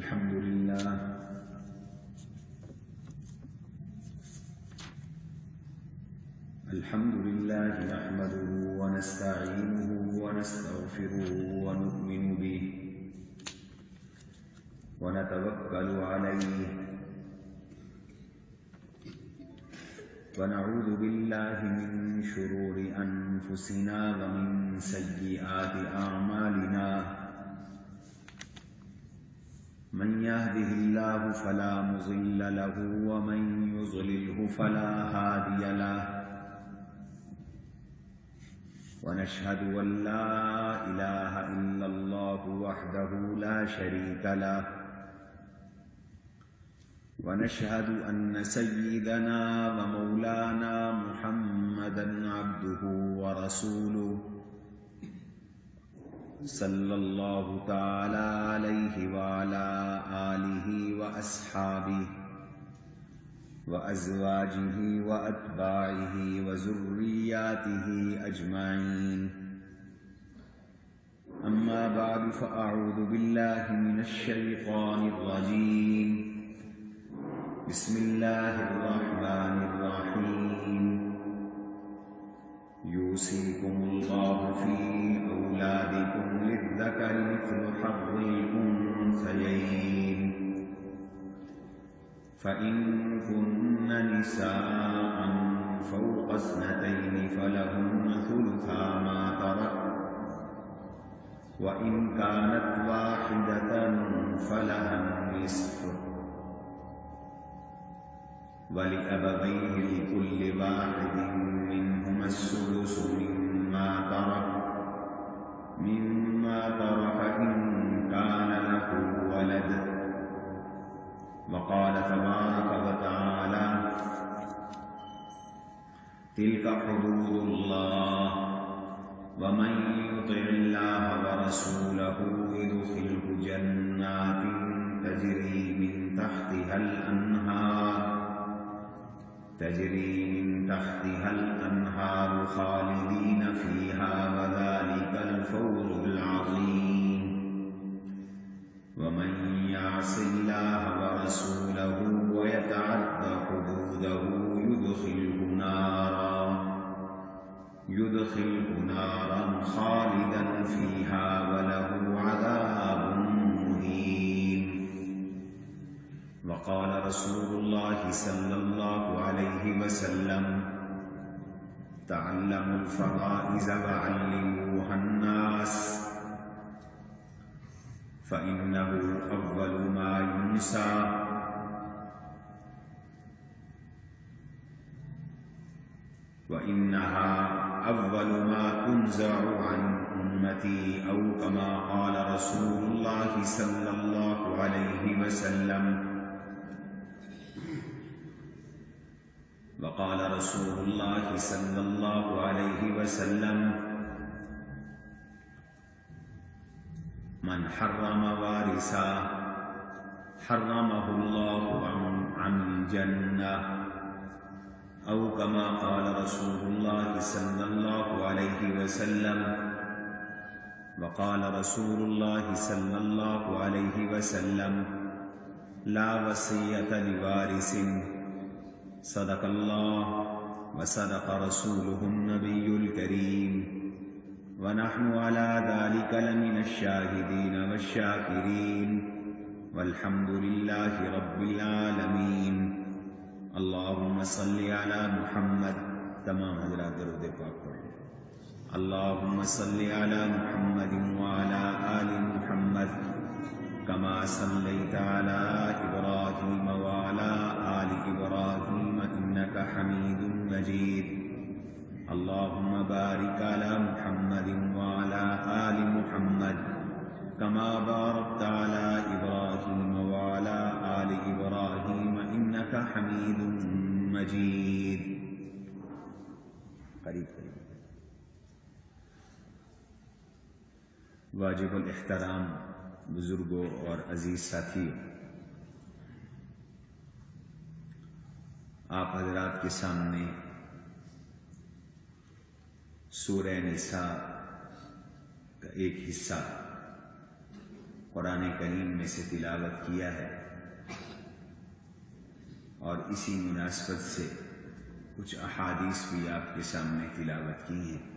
الحمد لله نحمده ونستعينه ونستغفره ونؤمن به ونتوكل عليه ونعوذ بالله من شرور أنفسنا ومن سيئات أعمالنا من يهده الله فلا مضل له ومن يضلله فلا هادي له ونشهد أن لا إله إلا الله وحده لا شريك له ونشهد أن سيدنا ومولانا محمدا عبده ورسوله صلى الله تعالى عليه وعلى آله وأصحابه وأزواجه وأتباعه وذرياته أجمعين أما بعد فأعوذ بالله من الشيطان الرجيم بسم الله الرحمن الرحيم يوصيكم الله في أولادكم للذكر مثل حظ الأنثيين فإن كن نساء فوق اثنتين فلهن ثلثا ما ترك وإن كانت واحدة فلها النصف ولأبويه لكل واحد منهما السدس مما ترك إن كان له ولد وقال تبارك وتعالى تلك حدود الله ومن يطع الله ورسوله يدخله جنات تجري من تحتها الأنهار خالدين فيها وذلك الفوز العظيم ومن يعص الله ورسوله ويتعد حدوده يدخله نارا خالدا فيها وله عذاب مهين وقال رسول الله صلى الله عليه وسلم تعلموا الفرائض وعلموها الناس فإنه أول ما ينسى وإنها أول ما تنزع عن أمتي أو كما قال رسول الله صلى الله عليه وسلم وقال رسول الله صلى الله عليه وسلم من حرم وارثا حرمه الله عن الجنة أو كما قال رسول الله صلى الله عليه وسلم وقال رسول الله صلى الله عليه وسلم لا وصية لوارث صدق الله وصدق رسوله النبي الكريم ونحن على ذلك لمن الشاهدين والشاكرين والحمد لله رب العالمين اللهم صل على محمد تمام حضرات درود پاک پڑھیں اللهم صل على محمد وعلى آل محمد كما صليت على إبراهيم وعلى آل إبراهيم إنك حميد مجيد اللهم بارك على محمد وعلى آل محمد كما باركت على إبراهيم وعلى آل إبراهيم إنك حميد مجيد قریب واجب الاحترام بزرگوں اور عزیز ساتھیوں، آپ حضرات کے سامنے سورہ نساء کا ایک حصہ قرآن کریم میں سے تلاوت کیا ہے، اور اسی مناسبت سے کچھ احادیث بھی آپ کے سامنے تلاوت کی ہیں۔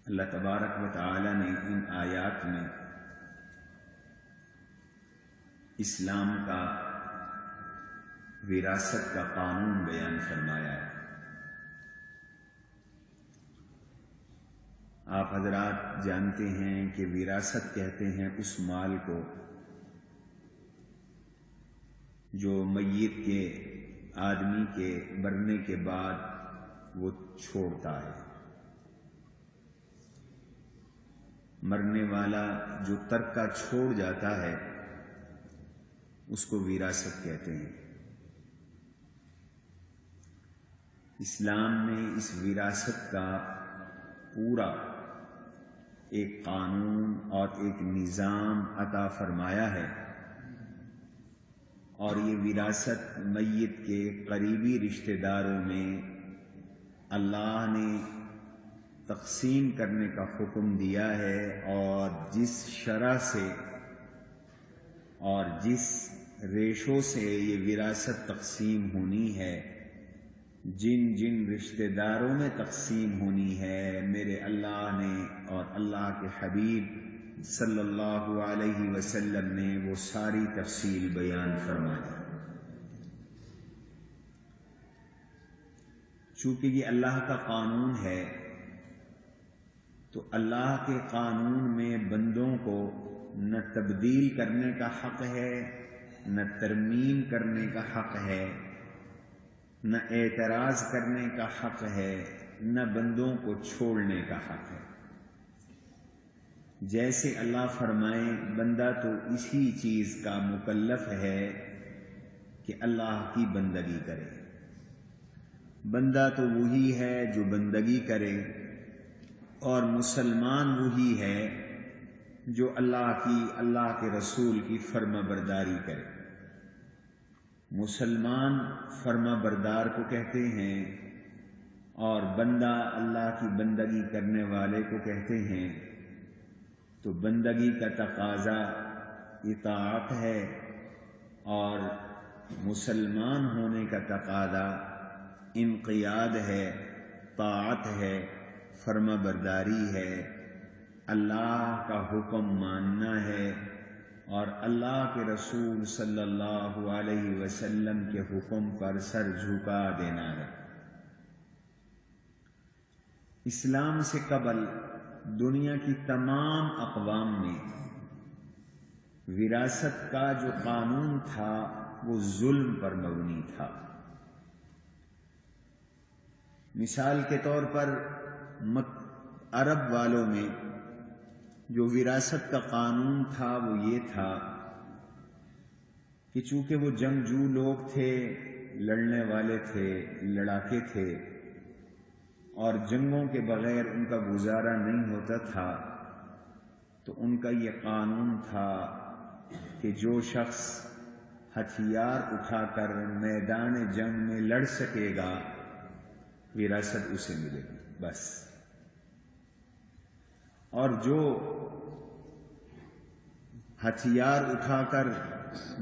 اللہ تبارک و تعالی نے ان آیات میں اسلام کا وراثت کا قانون بیان فرمایا ہے۔ آپ حضرات جانتے ہیں کہ وراثت کہتے ہیں اس مال کو جو میت کے آدمی کے مرنے کے بعد وہ چھوڑتا ہے۔ مرنے والا جو ترکہ چھوڑ جاتا ہے اس کو وراثت کہتے ہیں۔ اسلام نے اس وراثت کا پورا ایک قانون اور ایک نظام عطا فرمایا ہے، اور یہ وراثت میت کے قریبی رشتہ داروں میں اللہ نے تقسیم کرنے کا حکم دیا ہے، اور جس شرح سے اور جس ریشوں سے یہ وراثت تقسیم ہونی ہے، جن جن رشتہ داروں میں تقسیم ہونی ہے، میرے اللہ نے اور اللہ کے حبیب صلی اللہ علیہ وسلم نے وہ ساری تفصیل بیان فرما دی۔ چونکہ یہ اللہ کا قانون ہے تو اللہ کے قانون میں بندوں کو نہ تبدیل کرنے کا حق ہے، نہ ترمیم کرنے کا حق ہے، نہ اعتراض کرنے کا حق ہے، نہ بندوں کو چھوڑنے کا حق ہے۔ جیسے اللہ فرمائے بندہ تو اسی چیز کا مکلف ہے کہ اللہ کی بندگی کرے، بندہ تو وہی ہے جو بندگی کرے، اور مسلمان وہی ہے جو اللہ کے رسول کی فرما برداری کرے۔ مسلمان فرما بردار کو کہتے ہیں، اور بندہ اللہ کی بندگی کرنے والے کو کہتے ہیں۔ تو بندگی کا تقاضا اطاعت ہے، اور مسلمان ہونے کا تقاضا انقیاد ہے، طاعت ہے، فرما برداری ہے، اللہ کا حکم ماننا ہے، اور اللہ کے رسول صلی اللہ علیہ وسلم کے حکم پر سر جھکا دینا ہے۔ اسلام سے قبل دنیا کی تمام اقوام میں وراثت کا جو قانون تھا وہ ظلم پر مبنی تھا۔ مثال کے طور پر عرب والوں میں جو وراثت کا قانون تھا وہ یہ تھا کہ چونکہ وہ جنگجو لوگ تھے، لڑنے والے تھے، لڑاکے تھے، اور جنگوں کے بغیر ان کا گزارا نہیں ہوتا تھا، تو ان کا یہ قانون تھا کہ جو شخص ہتھیار اٹھا کر میدان جنگ میں لڑ سکے گا وراثت اسے ملے گی، بس۔ اور جو ہتھیار اٹھا کر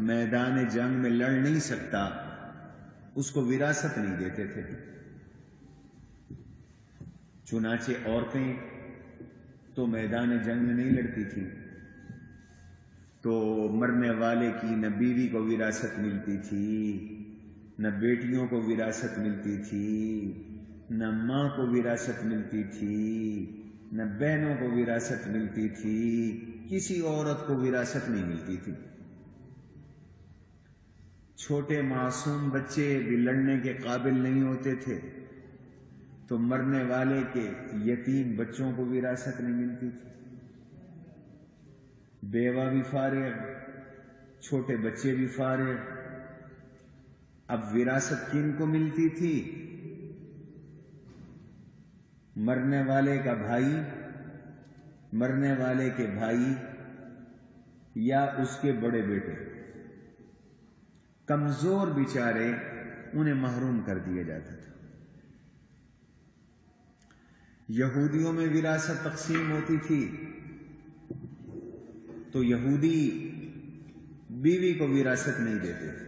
میدان جنگ میں لڑ نہیں سکتا اس کو وراثت نہیں دیتے تھے۔ چنانچہ عورتیں تو میدان جنگ میں نہیں لڑتی تھیں، تو مرنے والے کی نہ بیوی کو وراثت ملتی تھی، نہ بیٹیوں کو وراثت ملتی تھی، نہ ماں کو وراثت ملتی تھی، نہ بہنوں کو وراثت ملتی تھی، کسی عورت کو وراثت نہیں ملتی تھی۔ چھوٹے معصوم بچے بھی لڑنے کے قابل نہیں ہوتے تھے، تو مرنے والے کے یتیم بچوں کو وراثت نہیں ملتی تھی۔ بیوہ بھی فارغ، چھوٹے بچے بھی فارغ۔ اب وراثت کن کو ملتی تھی؟ مرنے والے کا بھائی، مرنے والے کے بھائی، یا اس کے بڑے بیٹے۔ کمزور بیچارے انہیں محروم کر دیا جاتا تھا۔ یہودیوں میں وراثت تقسیم ہوتی تھی تو یہودی بیوی کو وراثت نہیں دیتے تھے۔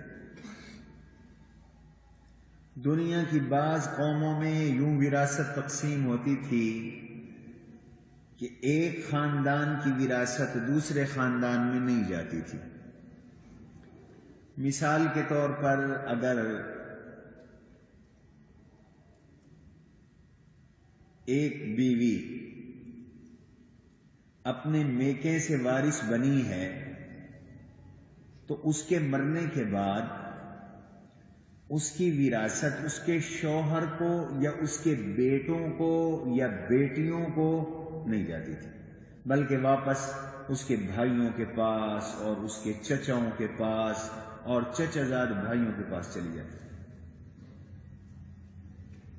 دنیا کی بعض قوموں میں یوں وراثت تقسیم ہوتی تھی کہ ایک خاندان کی وراثت دوسرے خاندان میں نہیں جاتی تھی۔ مثال کے طور پر اگر ایک بیوی اپنے میکے سے وارث بنی ہے تو اس کے مرنے کے بعد اس کی وراثت اس کے شوہر کو یا اس کے بیٹوں کو یا بیٹیوں کو نہیں جاتی تھی، بلکہ واپس اس کے بھائیوں کے پاس اور اس کے چچاؤں کے پاس اور چچا زاد بھائیوں کے پاس چلی جاتی تھی۔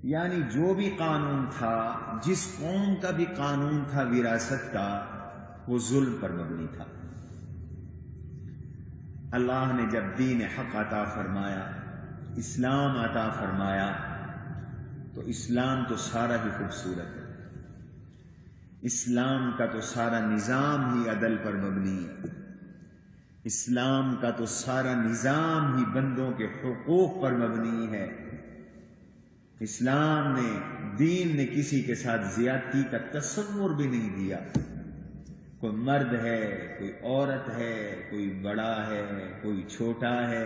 یعنی جو بھی قانون تھا، جس قوم کا بھی قانون تھا وراثت کا، وہ ظلم پر مبنی تھا۔ اللہ نے جب دین حق عطا فرمایا، اسلام عطا فرمایا، تو اسلام تو سارا ہی خوبصورت ہے، اسلام کا تو سارا نظام ہی عدل پر مبنی ہے، اسلام کا تو سارا نظام ہی بندوں کے حقوق پر مبنی ہے۔ اسلام نے، دین نے کسی کے ساتھ زیادتی کا تصور بھی نہیں دیا۔ کوئی مرد ہے، کوئی عورت ہے، کوئی بڑا ہے، کوئی چھوٹا ہے،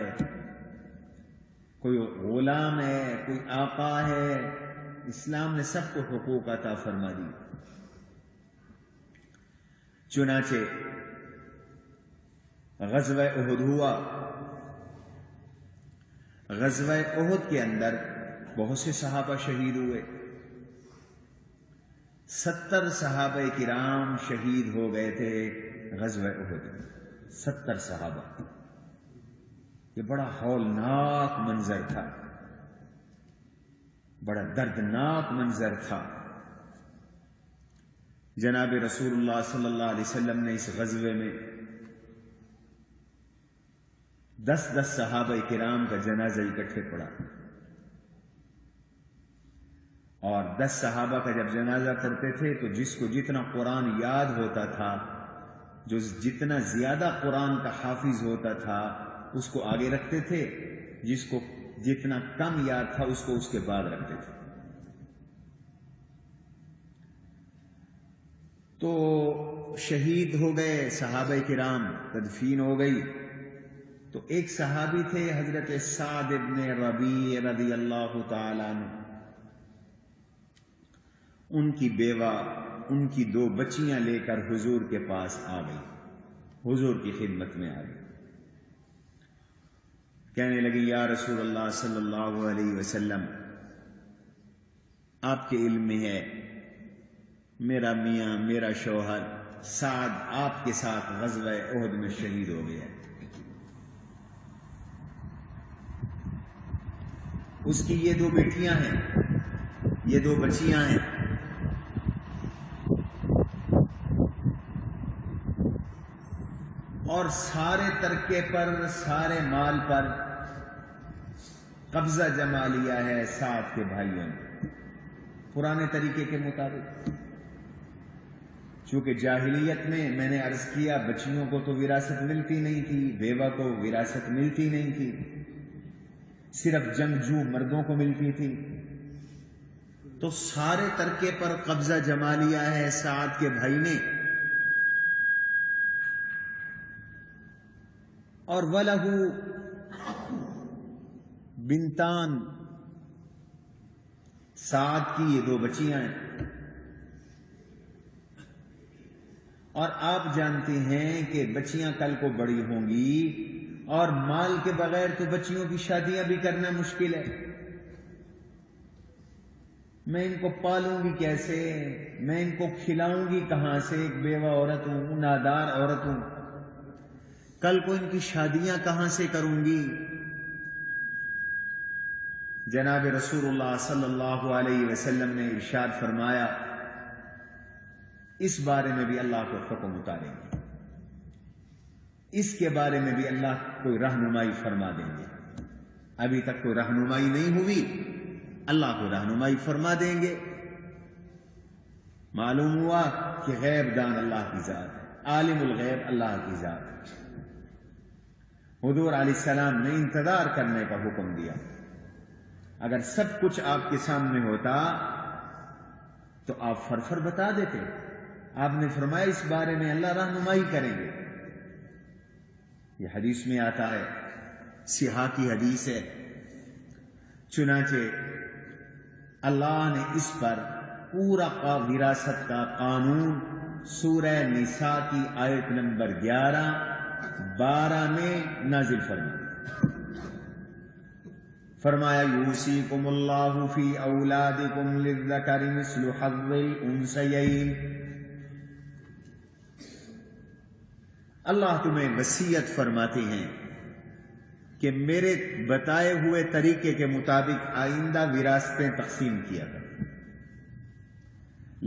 کوئی غلام ہے، کوئی آقا ہے، اسلام نے سب کو حقوق عطا فرما دی۔ چنانچہ غزوہ احد ہوا، غزوہ احد کے اندر بہت سے صحابہ شہید ہوئے، 70 صحابہ کرام شہید ہو گئے تھے غزوہ احد، 70 صحابہ۔ یہ بڑا ہولناک منظر تھا، بڑا دردناک منظر تھا۔ جناب رسول اللہ صلی اللہ علیہ وسلم نے اس غزوے میں 10 صحابہ کرام کا جنازہ اکٹھے پڑھا، اور 10 صحابہ کا جب جنازہ پڑھتے تھے تو جس کو جتنا قرآن یاد ہوتا تھا، جو جتنا زیادہ قرآن کا حافظ ہوتا تھا، اس کو آگے رکھتے تھے، جس کو جتنا کم یاد تھا اس کو اس کے بعد رکھتے تھے۔ تو شہید ہو گئے صحابہ کرام، تدفین ہو گئی، تو ایک صحابی تھے حضرت سعد ابن ربیع رضی اللہ تعالی عنہ، ان کی بیوہ ان کی 2 بچیاں لے کر حضور کے پاس آ گئی، حضور کی خدمت میں آ گئی، کہنے لگی یا رسول اللہ صلی اللہ علیہ وسلم، آپ کے علم میں ہے میرا میاں، میرا شوہر سعد آپ کے ساتھ غزوہ احد میں شہید ہو گیا، اس کی یہ 2 بیٹیاں ہیں، یہ 2 بچیاں ہیں، اور سارے ترکے پر، سارے مال پر قبضہ جما لیا ہے سعد کے بھائیوں نے پرانے طریقے کے مطابق۔ چونکہ جاہلیت میں نے عرض کیا بچیوں کو تو وراثت ملتی نہیں تھی، بیوہ کو وراثت ملتی نہیں تھی، صرف جنگجو مردوں کو ملتی تھی، تو سارے ترکے پر قبضہ جما لیا ہے سعد کے بھائی نے۔ اور وَلَهُ بنتان، سعد کی یہ 2 بچیاں ہیں، اور آپ جانتے ہیں کہ بچیاں کل کو بڑی ہوں گی، اور مال کے بغیر تو بچیوں کی شادیاں بھی کرنا مشکل ہے۔ میں ان کو پالوں گی کیسے، میں ان کو کھلاؤں گی کہاں سے، ایک بیوہ عورت ہوں، نادار عورت ہوں، کل کو ان کی شادیاں کہاں سے کروں گی۔ جناب رسول اللہ صلی اللہ علیہ وسلم نے ارشاد فرمایا اس بارے میں بھی اللہ کو حکم اتاریں گے، اس کے بارے میں بھی اللہ کوئی رہنمائی فرما دیں گے۔ ابھی تک کوئی رہنمائی نہیں ہوئی، اللہ کو رہنمائی فرما دیں گے۔ معلوم ہوا کہ غیب دان اللہ کی ذات ہے، عالم الغیب اللہ کی ذات ہے۔ حضور علیہ السلام نے انتظار کرنے کا حکم دیا۔ اگر سب کچھ آپ کے سامنے ہوتا تو آپ فر بتا دیتے۔ آپ نے فرمایا اس بارے میں اللہ رہنمائی کریں گے۔ یہ حدیث میں آتا ہے، صحیح کی حدیث ہے۔ چنانچہ اللہ نے اس پر پورا وراثت کا قانون سورہ نساء کی آیت نمبر 11-12 میں نازل فرمایا یوصیکم اللہ فی اولادکم للذکر مثل حظ الانثیین۔ اللہ تمہیں وصیت فرماتے ہیں کہ میرے بتائے ہوئے طریقے کے مطابق آئندہ وراثتیں تقسیم کیا کرو۔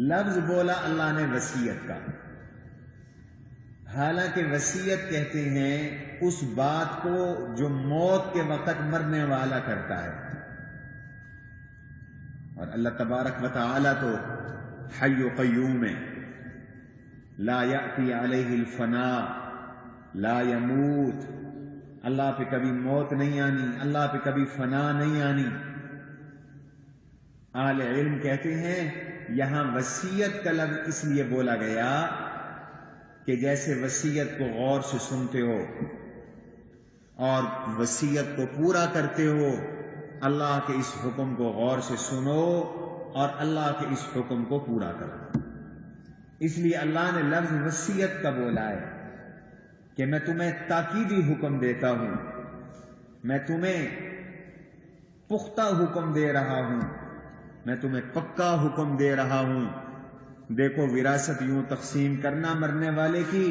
لفظ بولا اللہ نے وصیت کا، حالانکہ وصیت کہتے ہیں اس بات کو جو موت کے وقت مرنے والا کرتا ہے، اور اللہ تبارک و تعالی تو حی و قیوم ہے، لا یأتی علیہ الفناء، لا یموت، اللہ پہ کبھی موت نہیں آنی، اللہ پہ کبھی فنا نہیں آنی۔ اہل علم کہتے ہیں یہاں وصیت کا لفظ اس لیے بولا گیا کہ جیسے وصیت کو غور سے سنتے ہو اور وصیت کو پورا کرتے ہو، اللہ کے اس حکم کو غور سے سنو اور اللہ کے اس حکم کو پورا کرو۔ اس لیے اللہ نے لفظ وصیت کا بولا ہے کہ میں تمہیں تاکیدی حکم دیتا ہوں، میں تمہیں پختہ حکم دے رہا ہوں، میں تمہیں پکا حکم دے رہا ہوں۔ دیکھو وراثت یوں تقسیم کرنا مرنے والے کی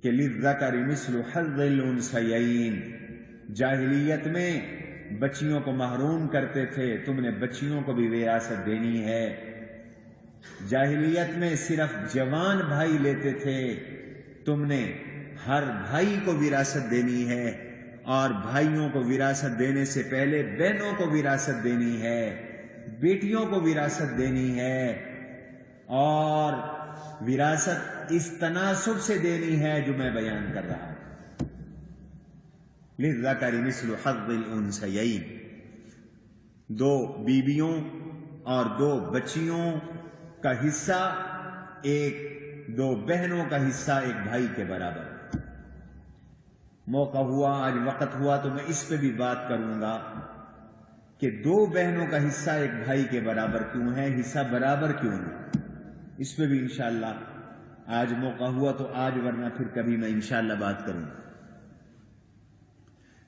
کہ للذکر مثل حظ الانثیین۔ جاہلیت میں بچیوں کو محروم کرتے تھے، تم نے بچیوں کو بھی وراثت دینی ہے۔ جاہلیت میں صرف جوان بھائی لیتے تھے، تم نے ہر بھائی کو وراثت دینی ہے، اور بھائیوں کو وراثت دینے سے پہلے بہنوں کو وراثت دینی ہے، بیٹیوں کو وراثت دینی ہے، اور وراثت اس تناسب سے دینی ہے جو میں بیان کر رہا ہوں۔ للذکر مثل حظ الانثیین، 2 بیویوں اور 2 بچیوں کا حصہ 2 بہنوں کا حصہ 1 بھائی کے برابر۔ موقع ہوا، آج وقت ہوا تو میں اس پہ بھی بات کروں گا کہ 2 بہنوں کا حصہ 1 بھائی کے برابر کیوں ہے، حصہ برابر کیوں ہے، اس پہ بھی انشاءاللہ آج موقع ہوا تو آج، ورنہ پھر کبھی میں انشاءاللہ بات کروں گا۔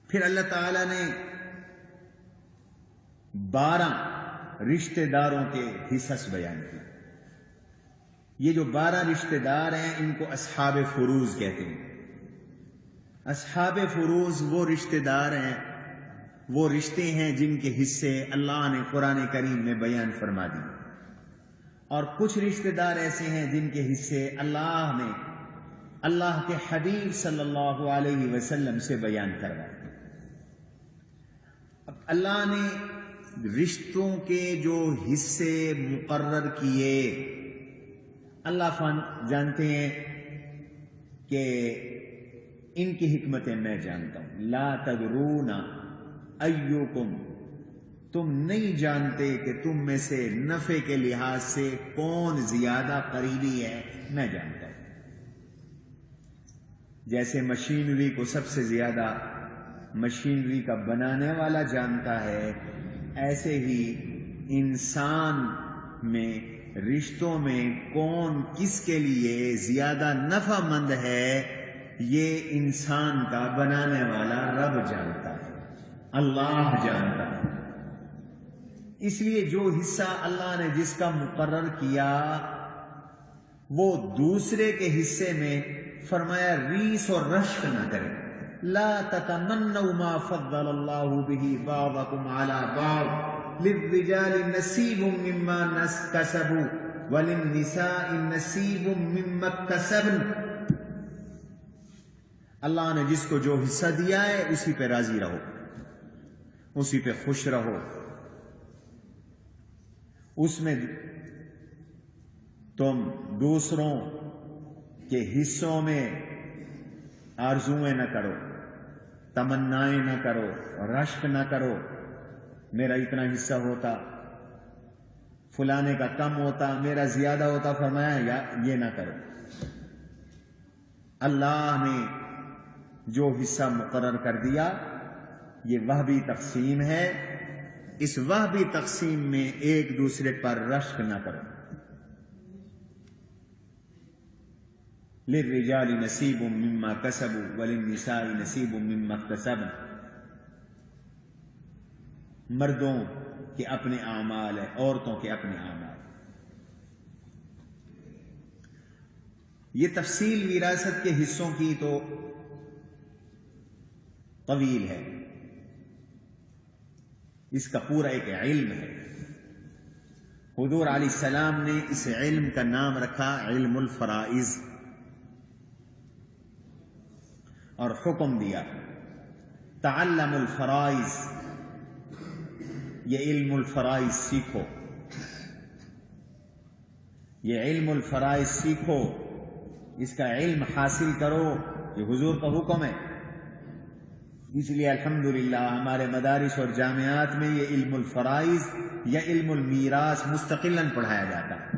پھر اللہ تعالی نے 12 رشتہ داروں کے حصص بیان کیے۔ یہ جو 12 رشتہ دار ہیں ان کو اصحاب فروض کہتے ہیں۔ اصحاب فروض وہ رشتہ دار ہیں، وہ رشتے ہیں جن کے حصے اللہ نے قرآن کریم میں بیان فرما دی، اور کچھ رشتہ دار ایسے ہیں جن کے حصے اللہ نے اللہ کے حبیب صلی اللہ علیہ وسلم سے بیان کروائے۔ اب اللہ نے رشتوں کے جو حصے مقرر کیے، اللہ جانتے ہیں کہ ان کی حکمتیں میں جانتا ہوں۔ لا تدرون ایکم، تم نہیں جانتے کہ تم میں سے نفع کے لحاظ سے کون زیادہ قریبی ہے، میں جانتا ہوں۔ جیسے مشینری کو سب سے زیادہ مشینری کا بنانے والا جانتا ہے، ایسے ہی انسان میں رشتوں میں کون کس کے لیے زیادہ نفع مند ہے، یہ انسان کا بنانے والا رب جانتا ہے، اللہ جانتا ہے۔ اس لیے جو حصہ اللہ نے جس کا مقرر کیا وہ دوسرے کے حصے میں فرمایا ریس اور رشک نہ کرے۔ لا تتمنوا ما فضل اللہ به بعضکم علی بعض للرجال نصیب مما اکتسبوا وللنساء نصیب مما اکتسبن۔ اللہ نے جس کو جو حصہ دیا ہے اسی پہ راضی رہو، اسی پہ خوش رہو، اس میں تم دوسروں کے حصوں میں آرزویں نہ کرو، تمنائیں نہ کرو، رشک نہ کرو، میرا اتنا حصہ ہوتا، فلانے کا کم ہوتا، میرا زیادہ ہوتا. فرمایا یا یہ نہ کرو. اللہ نے جو حصہ مقرر کر دیا یہ وہبی تقسیم ہے. اس وہبی تقسیم میں ایک دوسرے پر رشک نہ کرو. للرجال نصیب مما کسبوا وللنساء نصیب مما اکتسبن. مردوں کے اپنے اعمال ہے، عورتوں کے اپنے اعمال. یہ تفصیل وراثت کے حصوں کی تو طویل ہے، اس کا پورا ایک علم ہے. حضور علیہ السلام نے اس علم کا نام رکھا علم الفرائض، اور حکم دیا تعلم الفرائض، یہ علم الفرائض سیکھو، یہ علم الفرائض سیکھو، اس کا علم حاصل کرو. یہ حضور کا حکم ہے. اس لیے الحمدللہ ہمارے مدارس اور جامعات میں یہ علم الفرائض یا علم المیراث مستقلاً پڑھایا جاتا ہے.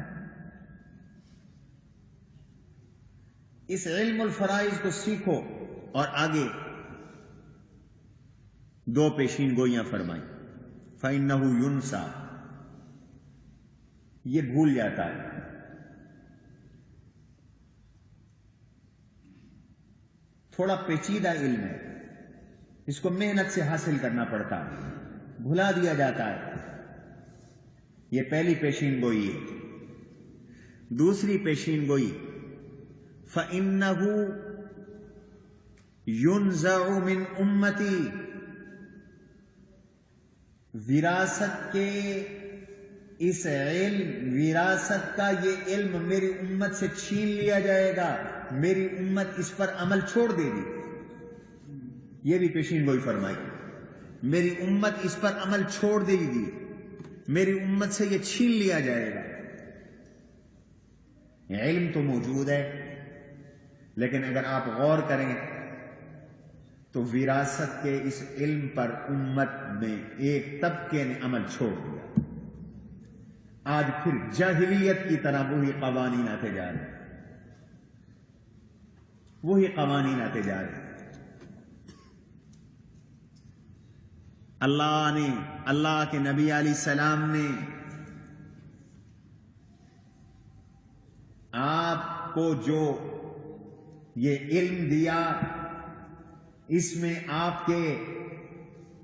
اس علم الفرائض کو سیکھو. اور آگے دو پیشین گوئیاں فرمائیں. فَإِنَّهُ يُنْسَى، یہ بھول جاتا ہے. تھوڑا پیچیدہ علم ہے، اس کو محنت سے حاصل کرنا پڑتا ہے، بھلا دیا جاتا ہے. یہ پہلی پیشین گوئی ہے. دوسری پیشین گوئی فَإِنَّهُ يُنْزَعُ مِنْ أُمَّتِي، وراثت کے اس علم، وراثت کا یہ علم میری امت سے چھین لیا جائے گا، میری امت اس پر عمل چھوڑ دے گی. یہ بھی پیشین گوئی فرمائی. میری امت اس پر عمل چھوڑ دے گی، میری امت سے یہ چھین لیا جائے گا. علم تو موجود ہے، لیکن اگر آپ غور کریں تو وراثت کے اس علم پر امت میں ایک طبقے نے عمل چھوڑ دیا. آج پھر جاہلیت کی طرح وہی قوانین آتے جا رہے ہیں، وہی قوانین آتے جا رہے ہیں. اللہ کے نبی علیہ السلام نے آپ کو جو یہ علم دیا، اس میں آپ کے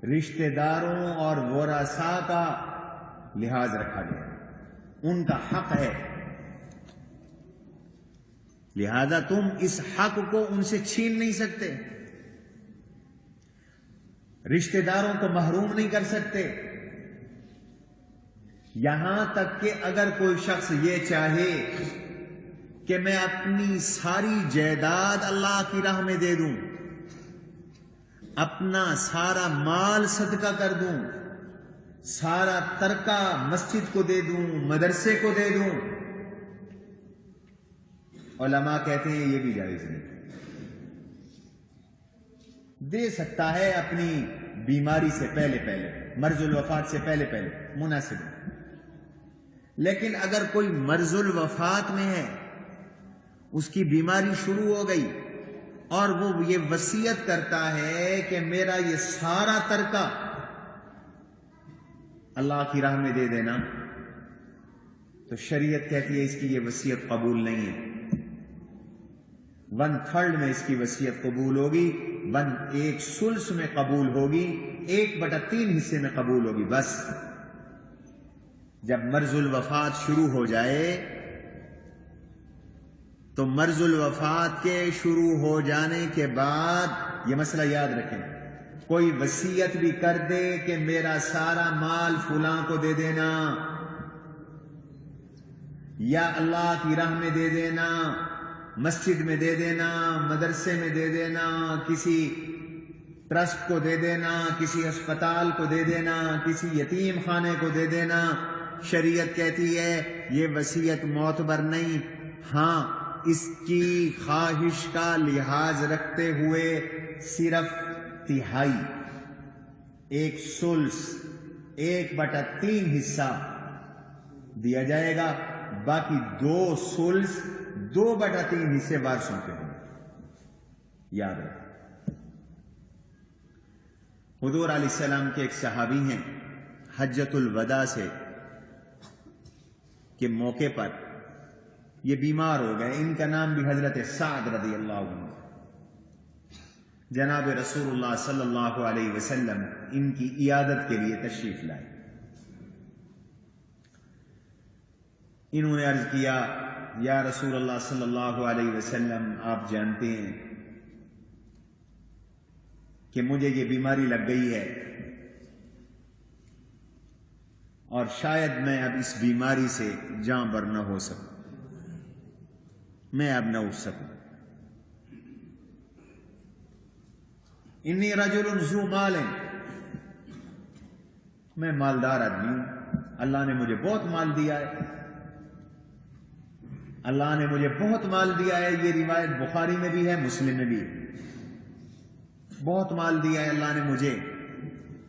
رشتہ داروں اور ورثاء کا لحاظ رکھا گیا. ان کا حق ہے، لہذا تم اس حق کو ان سے چھین نہیں سکتے، رشتہ داروں کو محروم نہیں کر سکتے. یہاں تک کہ اگر کوئی شخص یہ چاہے کہ میں اپنی ساری جائیداد اللہ کی راہ میں دے دوں، اپنا سارا مال صدقہ کر دوں، سارا ترکہ مسجد کو دے دوں، مدرسے کو دے دوں، علماء کہتے ہیں یہ بھی جائز نہیں. دے سکتا ہے اپنی بیماری سے پہلے، مرض الوفات سے پہلے مناسب ہے. لیکن اگر کوئی مرض الوفات میں ہے، اس کی بیماری شروع ہو گئی اور وہ یہ وصیت کرتا ہے کہ میرا یہ سارا ترکہ اللہ کی راہ میں دے دینا، تو شریعت کہتی ہے اس کی یہ وصیت قبول نہیں ہے. 1/3 میں اس کی وصیت قبول ہوگی، 1/3 میں قبول ہوگی، 1/3 حصے میں قبول ہوگی. بس جب مرض الوفات شروع ہو جائے تو مرض الوفات کے شروع ہو جانے کے بعد یہ مسئلہ یاد رکھیں، کوئی وصیت بھی کر دے کہ میرا سارا مال فلاں کو دے دینا، یا اللہ کی راہ میں دے دینا، مسجد میں دے دینا، مدرسے میں دے دینا، کسی ٹرسٹ کو دے دینا، کسی ہسپتال کو دے دینا، کسی یتیم خانے کو دے دینا، شریعت کہتی ہے یہ وصیت معتبر نہیں، ہاں اس کی خواہش کا لحاظ رکھتے ہوئے صرف تہائی، 1/3، 1/3 حصہ دیا جائے گا، باقی 2/3، 2/3 حصے وارثوں کے ہوں گے۔ یاد رکھیں، حضور علیہ السلام کے ایک صحابی ہیں، حجۃ الوداع سے کے موقع پر یہ بیمار ہو گئے، ان کا نام بھی حضرت سعد رضی اللہ عنہ۔ جناب رسول اللہ صلی اللہ علیہ وسلم ان کی عیادت کے لیے تشریف لائے۔ انہوں نے عرض کیا، یا رسول اللہ صلی اللہ علیہ وسلم، آپ جانتے ہیں کہ مجھے یہ بیماری لگ گئی ہے اور شاید میں اب اس بیماری سے جاں بر نہ ہو سکوں، میں اب نہ اٹھ سکوں۔ انی رجل ذو مال، میں مالدار آدمی ہوں، اللہ نے مجھے بہت مال دیا ہے، اللہ نے مجھے بہت مال دیا ہے، یہ روایت بخاری میں بھی ہے، مسلم میں بھی ہے، بہت مال دیا ہے اللہ نے مجھے،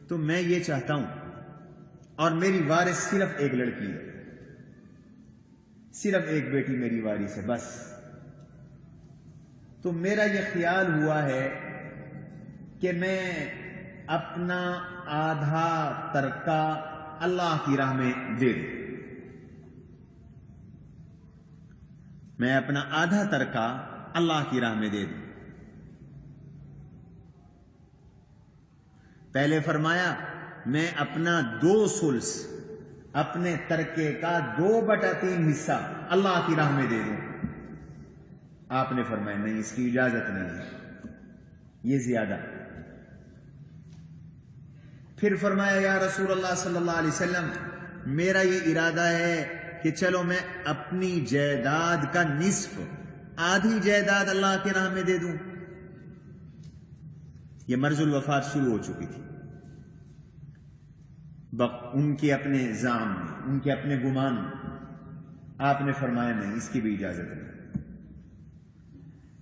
تو میں یہ چاہتا ہوں، اور میری وارث صرف ایک لڑکی ہے، صرف ایک بیٹی میری وارث ہے بس، تو میرا یہ خیال ہوا ہے کہ میں اپنا آدھا ترکہ اللہ کی راہ میں دے دوں، میں اپنا آدھا ترکہ اللہ کی راہ میں دے دوں۔ پہلے فرمایا میں اپنا 2/3 اپنے ترکے کا 2/3 حصہ اللہ کی راہ میں دے دوں۔ آپ نے فرمایا نہیں، اس کی اجازت نہیں ہے، یہ زیادہ۔ پھر فرمایا یا رسول اللہ صلی اللہ علیہ وسلم، میرا یہ ارادہ ہے کہ چلو میں اپنی جائیداد کا نصف، آدھی جائیداد اللہ کی راہ میں دے دوں۔ یہ مرض الوفات شروع ہو چکی تھی، ان کے اپنے زعم میں، ان کے اپنے گمان میں، آپ نے فرمایا نہیں، اس کی بھی اجازت نہیں۔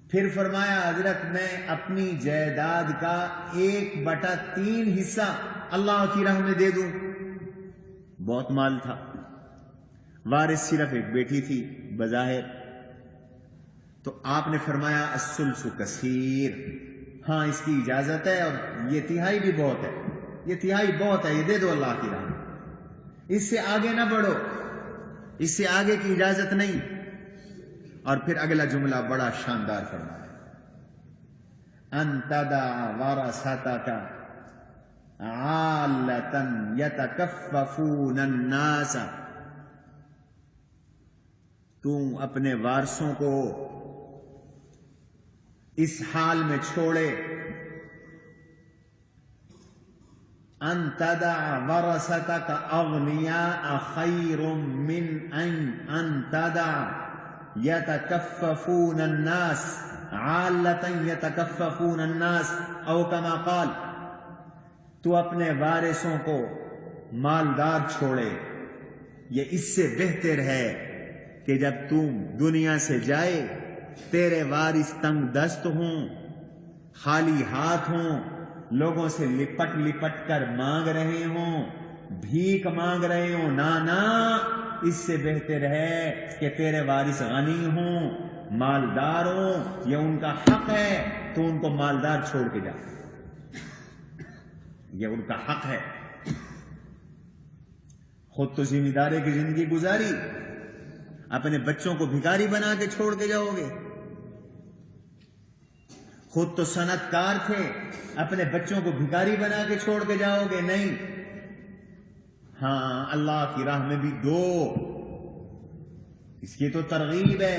پھر فرمایا حضرت میں اپنی جائیداد کا 1/3 حصہ اللہ کی راہ میں دے دوں۔ بہت مال تھا، وارث صرف ایک بیٹی تھی بظاہر، تو آپ نے فرمایا الثلث کثیر، ہاں اس کی اجازت ہے، اور یہ تہائی بھی بہت ہے، یہ تہائی بہت ہے، یہ دے دو اللہ کی راہ میں، اس سے آگے نہ بڑھو، اس سے آگے کی اجازت نہیں۔ اور پھر اگلا جملہ بڑا شاندار فرمایا، ان تدع ورثتک عالۃ یتکففون الناس، تم اپنے وارثوں کو اس حال میں چھوڑے، ان تدع ورثتک اغنیاء خیر من ان تدع یتکففون الناس عالۃ یتکففون الناس، او کما قال، تو اپنے وارثوں کو مالدار چھوڑے، یہ اس سے بہتر ہے کہ جب تم دنیا سے جائے تیرے وارث تنگ دست ہوں، خالی ہاتھ ہوں، لوگوں سے لپٹ لپٹ کر مانگ رہے ہوں، بھیک مانگ رہے ہوں، نہ، اس سے بہتر ہے کہ تیرے وارث غنی ہوں، مالدار ہوں، یہ ان کا حق ہے، تو ان کو مالدار چھوڑ کے جا، یہ ان کا حق ہے۔ خود تو ذمہ داری کی زندگی گزاری، اپنے بچوں کو بھکاری بنا کے چھوڑ کے جاؤ گے؟ خود تو صنعت کار تھے، اپنے بچوں کو بھکاری بنا کے چھوڑ کے جاؤ گے؟ نہیں، ہاں اللہ کی راہ میں بھی دو، اس کی تو ترغیب ہے،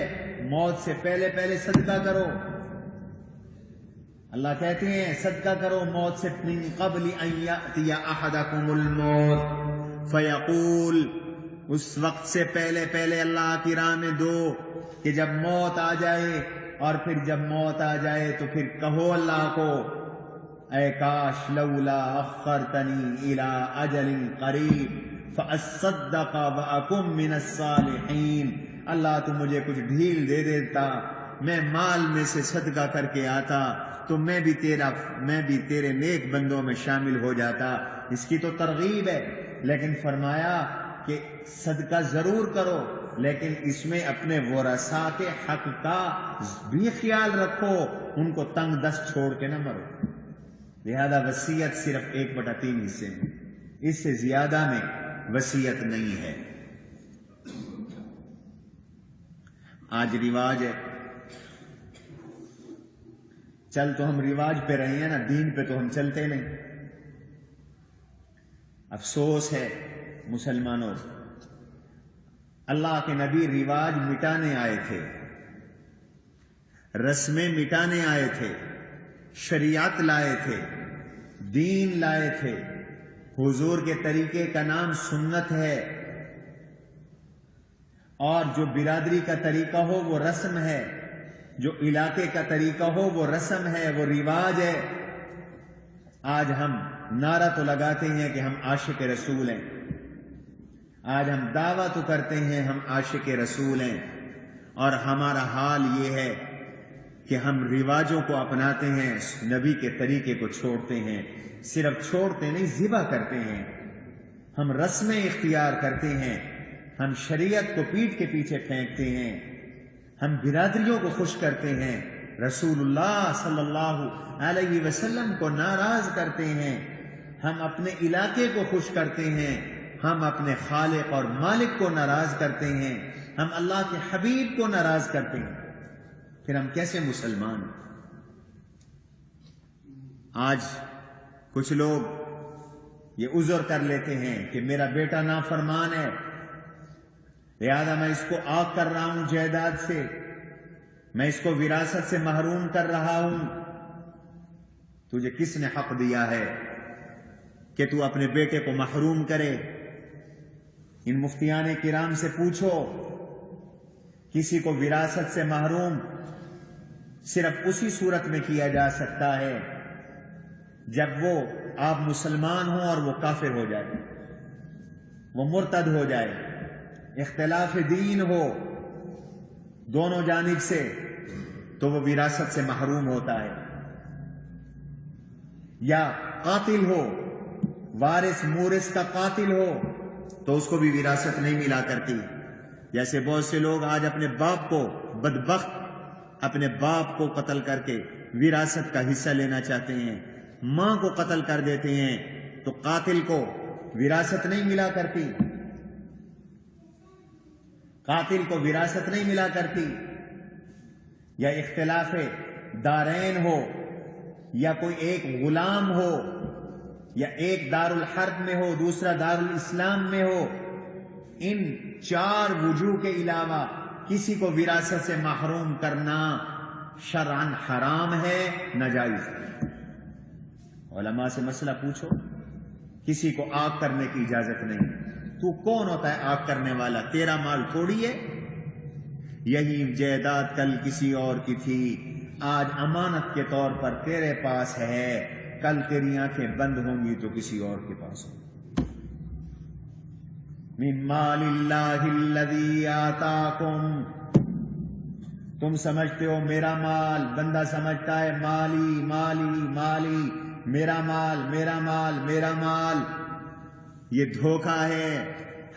موت سے پہلے پہلے صدقہ کرو، اللہ کہتے ہیں صدقہ کرو موت سے، من قبل ان یأتی احدکم الموت فیقول، اس وقت سے پہلے پہلے اللہ کی راہ میں دو کہ جب موت آ جائے، اور پھر جب موت آ جائے تو پھر کہو اللہ کو، اے کاش لولا اخرتنی الی اجل قریب فَأَصَّدَّقَ وَأَكُن مِّنَ الصَّالِحِينَ، اللہ تو مجھے کچھ ڈھیل دے دیتا، میں مال میں سے صدقہ کر کے آتا تو میں بھی تیرے نیک بندوں میں شامل ہو جاتا۔ اس کی تو ترغیب ہے، لیکن فرمایا کہ صدقہ ضرور کرو، لیکن اس میں اپنے ورثاء کے حق کا بھی خیال رکھو، ان کو تنگ دست چھوڑ کے نہ مرو۔ لہذا وصیت صرف 1/3 حصے میں، اس سے زیادہ میں وصیت نہیں ہے۔ آج رواج ہے، چل تو ہم رواج پہ رہے ہیں نا، دین پہ تو ہم چلتے نہیں۔ افسوس ہے مسلمانوں، اللہ کے نبی رواج مٹانے آئے تھے، رسمیں مٹانے آئے تھے، شریعت لائے تھے، دین لائے تھے۔ حضور کے طریقے کا نام سنت ہے، اور جو برادری کا طریقہ ہو وہ رسم ہے، جو علاقے کا طریقہ ہو وہ رسم ہے، وہ رواج ہے۔ آج ہم نعرہ تو لگاتے ہیں کہ ہم عاشق رسول ہیں، آج ہم دعویٰ تو کرتے ہیں ہم عاشق رسول ہیں، اور ہمارا حال یہ ہے کہ ہم رواجوں کو اپناتے ہیں، نبی کے طریقے کو چھوڑتے ہیں۔ صرف چھوڑتے نہیں، ذبح کرتے ہیں۔ ہم رسمیں اختیار کرتے ہیں، ہم شریعت کو پیٹھ کے پیچھے پھینکتے ہیں، ہم برادریوں کو خوش کرتے ہیں، رسول اللہ صلی اللہ علیہ وسلم کو ناراض کرتے ہیں، ہم اپنے علاقے کو خوش کرتے ہیں، ہم اپنے خالق اور مالک کو ناراض کرتے ہیں، ہم اللہ کے حبیب کو ناراض کرتے ہیں، پھر ہم کیسے مسلمان ہیں؟ آج کچھ لوگ یہ عذر کر لیتے ہیں کہ میرا بیٹا نافرمان ہے، لہذا میں اس کو آگ کر رہا ہوں جائیداد سے، میں اس کو وراثت سے محروم کر رہا ہوں۔ تجھے کس نے حق دیا ہے کہ تو اپنے بیٹے کو محروم کرے؟ ان مفتیان کرام سے پوچھو، کسی کو وراثت سے محروم صرف اسی صورت میں کیا جا سکتا ہے جب وہ آپ مسلمان ہوں اور وہ کافر ہو جائے، وہ مرتد ہو جائے، اختلاف دین ہو دونوں جانب سے، تو وہ وراثت سے محروم ہوتا ہے۔ یا قاتل ہو، وارث مورث کا قاتل ہو، تو اس کو بھی وراثت نہیں ملا کرتی۔ جیسے بہت سے لوگ آج اپنے باپ کو، بدبخت اپنے باپ کو قتل کر کے وراثت کا حصہ لینا چاہتے ہیں، ماں کو قتل کر دیتے ہیں، تو قاتل کو وراثت نہیں ملا کرتی، قاتل کو وراثت نہیں ملا کرتی۔ یا اختلاف دارین ہو، یا کوئی ایک غلام ہو، یا ایک دار الحرب میں ہو دوسرا دار الاسلام میں ہو، ان 4 وجوہ کے علاوہ کسی کو وراثت سے محروم کرنا شرعاً حرام ہے، ناجائز ہے۔ علماء سے مسئلہ پوچھو، کسی کو آگ کرنے کی اجازت نہیں۔ تو کون ہوتا ہے آگ کرنے والا؟ تیرا مال تھوڑی ہے، یہی جائیداد کل کسی اور کی تھی، آج امانت کے طور پر تیرے پاس ہے، کل تیری آنکھیں بند ہوں گی تو کسی اور کے پاس ہوگی۔ من مال اللہ الذی آتاکم، تم سمجھتے ہو میرا مال، بندہ سمجھتا ہے مالی مالی مالی، میرا مال میرا مال میرا مال، یہ دھوکہ ہے۔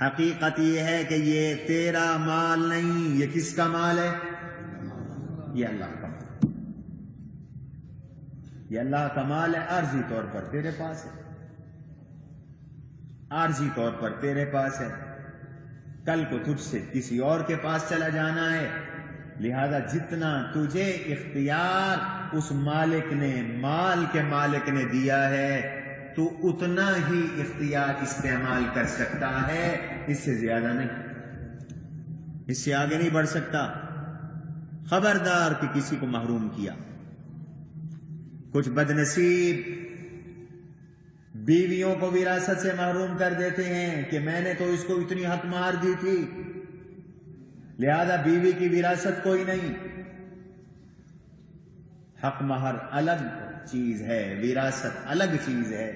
حقیقت یہ ہے کہ یہ تیرا مال نہیں، یہ کس کا مال ہے؟ یہ اللہ کا مال، یہ اللہ کا مال ہے، عارضی طور پر تیرے پاس ہے، عارضی طور پر تیرے پاس ہے، کل کو تجھ سے کسی اور کے پاس چلا جانا ہے، لہذا جتنا تجھے اختیار اس مالک نے، مال کے مالک نے دیا ہے، تو اتنا ہی اختیار استعمال کر سکتا ہے، اس سے زیادہ نہیں، اس سے آگے نہیں بڑھ سکتا۔ خبردار کہ کسی کو محروم کیا۔ کچھ بدنصیب بیویوں کو وراثت سے محروم کر دیتے ہیں کہ میں نے تو اس کو اتنی حق مار دی تھی، لہذا بیوی کی وراثت کوئی نہیں۔ حق مہر الگ چیز ہے، وراثت الگ چیز ہے۔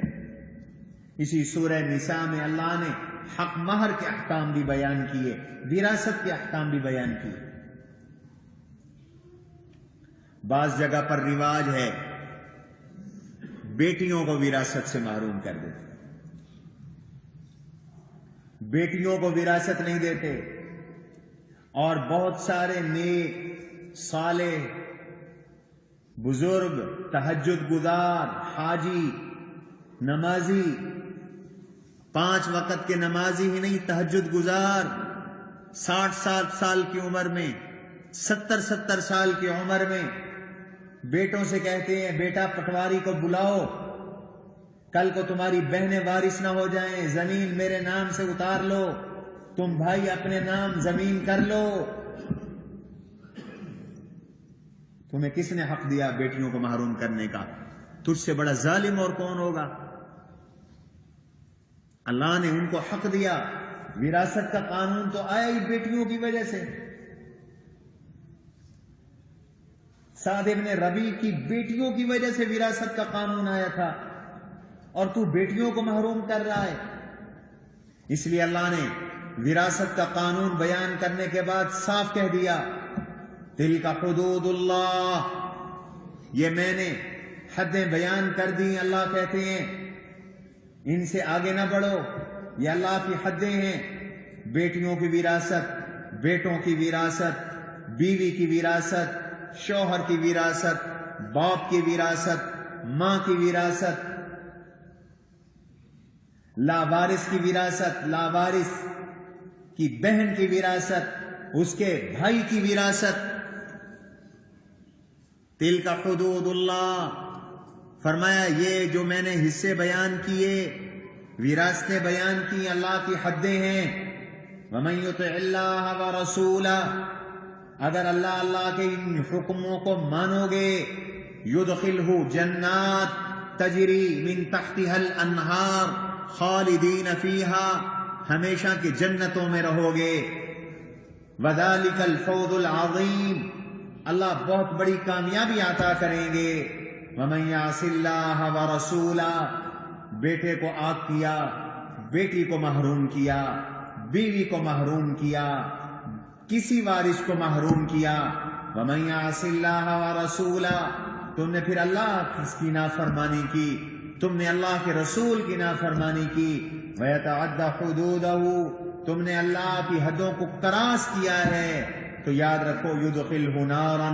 اسی سورہ نساء میں اللہ نے حق مہر کے احکام بھی بیان کیے، وراثت کے احکام بھی بیان کیے۔ بعض جگہ پر رواج ہے بیٹیوں کو وراثت سے محروم کر دیتے، بیٹیوں کو وراثت نہیں دیتے، اور بہت سارے نیک صالح بزرگ تہجد گزار حاجی نمازی، 5 وقت کے نمازی ہی نہیں، تہجد گزار 60 سال کی عمر میں، 70 سال کی عمر میں بیٹوں سے کہتے ہیں بیٹا پٹواری کو بلاؤ، کل کو تمہاری بہنیں وارث نہ ہو جائیں، زمین میرے نام سے اتار لو، تم بھائی اپنے نام زمین کر لو۔ تمہیں کس نے حق دیا بیٹیوں کو محروم کرنے کا؟ تجھ سے بڑا ظالم اور کون ہوگا؟ اللہ نے ان کو حق دیا، وراثت کا قانون تو آیا ہی بیٹیوں کی وجہ سے۔ سعد ابن ربیع کی بیٹیوں کی وجہ سے وراثت کا قانون آیا تھا، اور تو بیٹیوں کو محروم کر رہا ہے۔ اس لیے اللہ نے وراثت کا قانون بیان کرنے کے بعد صاف کہہ دیا، تلک حدود اللہ، یہ میں نے حدیں بیان کر دی۔ اللہ کہتے ہیں ان سے آگے نہ بڑھو، یہ اللہ کی حدیں ہیں۔ بیٹیوں کی وراثت، بیٹوں کی وراثت، بیوی کی وراثت، شوہر کی وراثت، باپ کی وراثت، ماں کی وراثت، لاوارث کی وراثت، لاوارث کی بہن کی وراثت، اس کے بھائی کی وراثت۔ تلک حدود اللہ، فرمایا یہ جو میں نے حصے بیان کیے، وراثتیں بیان کی، اللہ کی حدیں ہیں۔ وَمَن يُطِعِ اللَّهَ وَرَسُولَهُ، اگر اللہ کے ان حکموں کو مانو گے، يُدْخِلْهُ جنات تجری من تحتها الانہار خالدین فیہا، ہمیشہ کی جنتوں میں رہو گے۔ وَذَلِكَ الْفَوْزُ الْعَظِيمُ، اللہ بہت بڑی کامیابی عطا کریں گے۔ وَمَن يَعْصِ اللَّهَ وَرَسُولَهُ، بیٹے کو عاق کیا، بیٹی کو محروم کیا، بیوی کو محروم کیا، کسی وارث کو محروم کیا۔ وَمَن يَعْصِ اللَّهَ وَرَسُولَهُ، تم نے پھر اللہ کی نافرمانی کی، تم نے اللہ کے رسول کی نافرمانی کی۔ وَيَتَعَدَّ حُدُودَهُ، تم نے اللہ کی حدوں کو کراس کیا ہے، تو یاد رکھو يُدْخِلْهُ نَارًا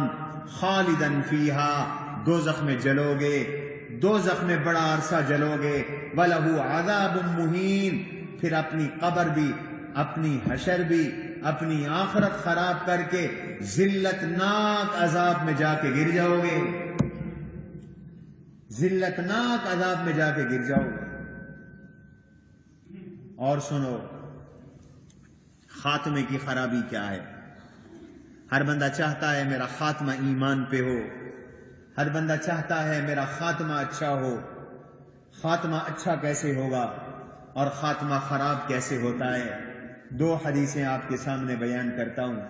خَالِدًا فِيهَا، دوزخ میں جلو گے، دوزخ میں بڑا عرصہ جلو گے۔ وَلَهُ عَذَابٌ مُّهِينٌ، پھر اپنی قبر بھی، اپنی حشر بھی، اپنی آخرت خراب کر کے ذلت ناک عذاب میں جا کے گر جاؤ گے، ذلت ناک عذاب میں جا کے گر جاؤ گے۔ اور سنو خاتمے کی خرابی کیا ہے۔ ہر بندہ چاہتا ہے میرا خاتمہ ایمان پہ ہو، ہر بندہ چاہتا ہے میرا خاتمہ اچھا ہو۔ خاتمہ اچھا کیسے ہوگا اور خاتمہ خراب کیسے ہوتا ہے؟ 2 حدیثیں آپ کے سامنے بیان کرتا ہوں۔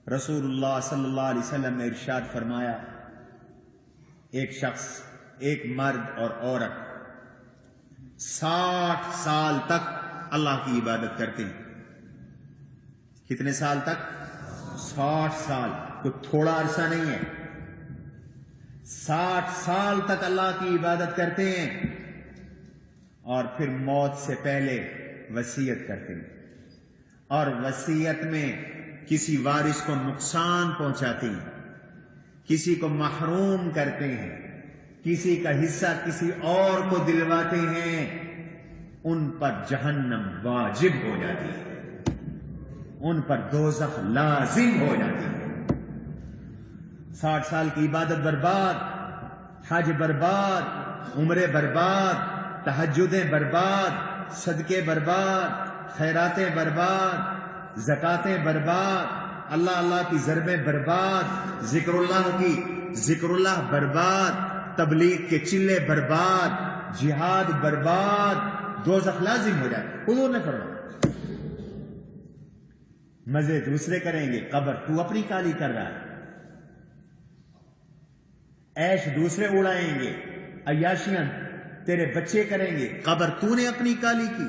رسول اللہ صلی اللہ علیہ وسلم نے ارشاد فرمایا، ایک شخص، ایک مرد اور عورت 60 سال تک اللہ کی عبادت کرتے ہیں۔ کتنے سال تک؟ 60 سال، کوئی تھوڑا عرصہ نہیں ہے۔ 60 سال تک اللہ کی عبادت کرتے ہیں، اور پھر موت سے پہلے وصیت کرتے ہیں، اور وصیت میں کسی وارث کو نقصان پہنچاتے ہیں، کسی کو محروم کرتے ہیں، کسی کا حصہ کسی اور کو دلواتے ہیں، ان پر جہنم واجب ہو جاتی ہے، ان پر دوزخ لازم ہو جاتی ہے۔ 60 سال کی عبادت برباد، حج برباد، عمرے برباد، تہجدیں برباد، صدقے برباد، خیراتیں برباد، زکاتیں برباد، اللہ کی ضربیں برباد، ذکر اللہ برباد، تبلیغ کے چلے برباد، جہاد برباد، دوزخ لازم ہو جائے۔ حضور نے فرمایا مزے دوسرے کریں گے، قبر تو اپنی کالی کر رہا ہے، عیش دوسرے اڑائیں گے، عیاشیاں تیرے بچے کریں گے، قبر تو نے اپنی کالی کی۔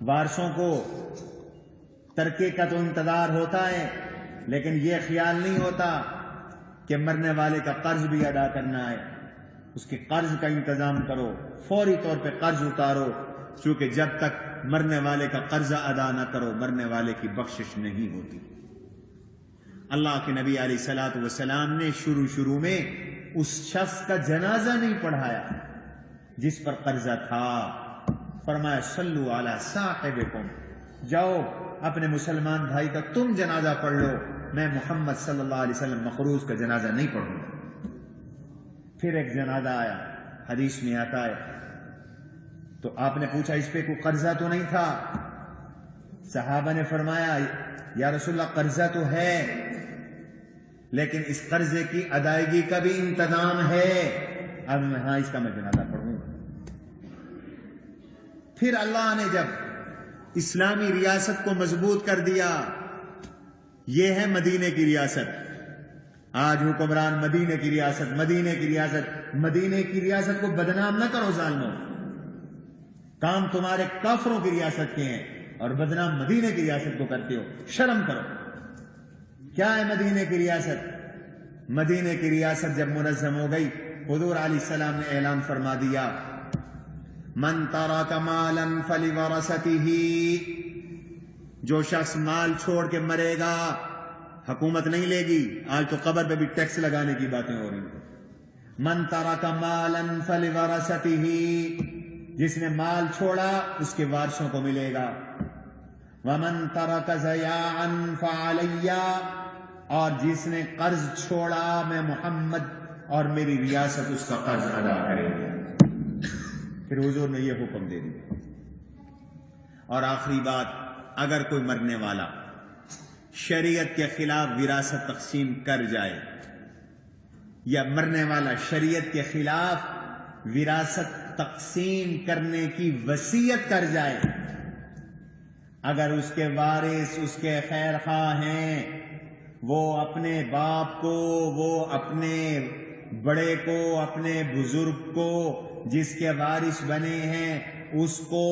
وارثوں کو ترکے کا تو انتظار ہوتا ہے، لیکن یہ خیال نہیں ہوتا کہ مرنے والے کا قرض بھی ادا کرنا ہے، اس کے قرض کا انتظام کرو، فوری طور پہ قرض اتارو، چونکہ جب تک مرنے والے کا قرضہ ادا نہ کرو مرنے والے کی بخشش نہیں ہوتی۔ اللہ کے نبی علیہ الصلوۃ والسلام نے شروع میں اس شخص کا جنازہ نہیں پڑھایا جس پر قرضہ تھا، فرمایا صلو علی صاحبکم، جاؤ اپنے مسلمان بھائی کا تم جنازہ پڑھ لو، میں محمد صلی اللہ علیہ وسلم مخروز کا جنازہ نہیں پڑھوں گا۔ پھر ایک جنازہ آیا، حدیث میں آتا ہے، تو آپ نے پوچھا اس پہ کوئی قرضہ تو نہیں تھا؟ صحابہ نے فرمایا یا رسول اللہ قرضہ تو ہے، لیکن اس قرضے کی ادائیگی کا بھی انتظام ہے، اب ہاں اس کا میں جنازہ پڑھوں گا۔ پھر اللہ نے جب اسلامی ریاست کو مضبوط کر دیا، یہ ہے مدینے کی ریاست، آج حکمران مدینے کی ریاست، مدینے کی ریاست، مدینے کی ریاست کو بدنام نہ کرو ظالموں، کام تمہارے کافروں کی ریاست کے ہیں اور بدنام مدینے کی ریاست کو کرتے ہو، شرم کرو۔ کیا ہے مدینے کی ریاست؟ مدینے کی ریاست جب منظم ہو گئی، حضور علیہ السلام نے اعلان فرما دیا من ترک مالا فلورثته، جو شخص مال چھوڑ کے مرے گا حکومت نہیں لے گی، آج تو قبر پہ بھی ٹیکس لگانے کی باتیں ہو رہی ہیں۔ من ترک مالا فلورثته، جس نے مال چھوڑا اس کے وارثوں کو ملے گا۔ ومن ترک ضیاعا فعلی، اور جس نے قرض چھوڑا میں محمد اور میری ریاست اس کا قرض ادا کرے گی۔ پھر حضور نے یہ حکم دے دیا۔ اور آخری بات، اگر کوئی مرنے والا شریعت کے خلاف وراثت تقسیم کر جائے، یا مرنے والا شریعت کے خلاف وراثت تقسیم کرنے کی وصیت کر جائے، اگر اس کے وارث اس کے خیر خواہ ہیں، وہ اپنے باپ کو، وہ اپنے بڑے کو، اپنے بزرگ کو جس کے وارث بنے ہیں، اس کو،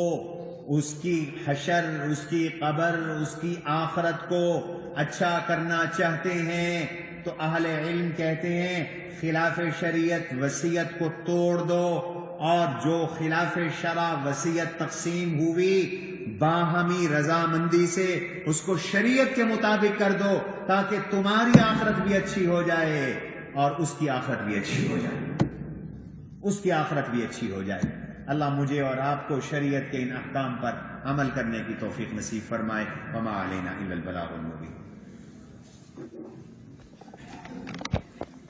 اس کی حشر، اس کی قبر، اس کی آخرت کو اچھا کرنا چاہتے ہیں، تو اہل علم کہتے ہیں خلاف شریعت وصیت کو توڑ دو، اور جو خلاف شرع وصیت تقسیم ہوئی باہمی رضامندی سے اس کو شریعت کے مطابق کر دو، تاکہ تمہاری آخرت بھی اچھی ہو جائے اور اس کی آخرت بھی اچھی ہو جائے، اس کی آخرت بھی اچھی ہو جائے۔ اللہ مجھے اور آپ کو شریعت کے ان احکام پر عمل کرنے کی توفیق نصیب فرمائے۔ وما علینا الا البلاغ المبین۔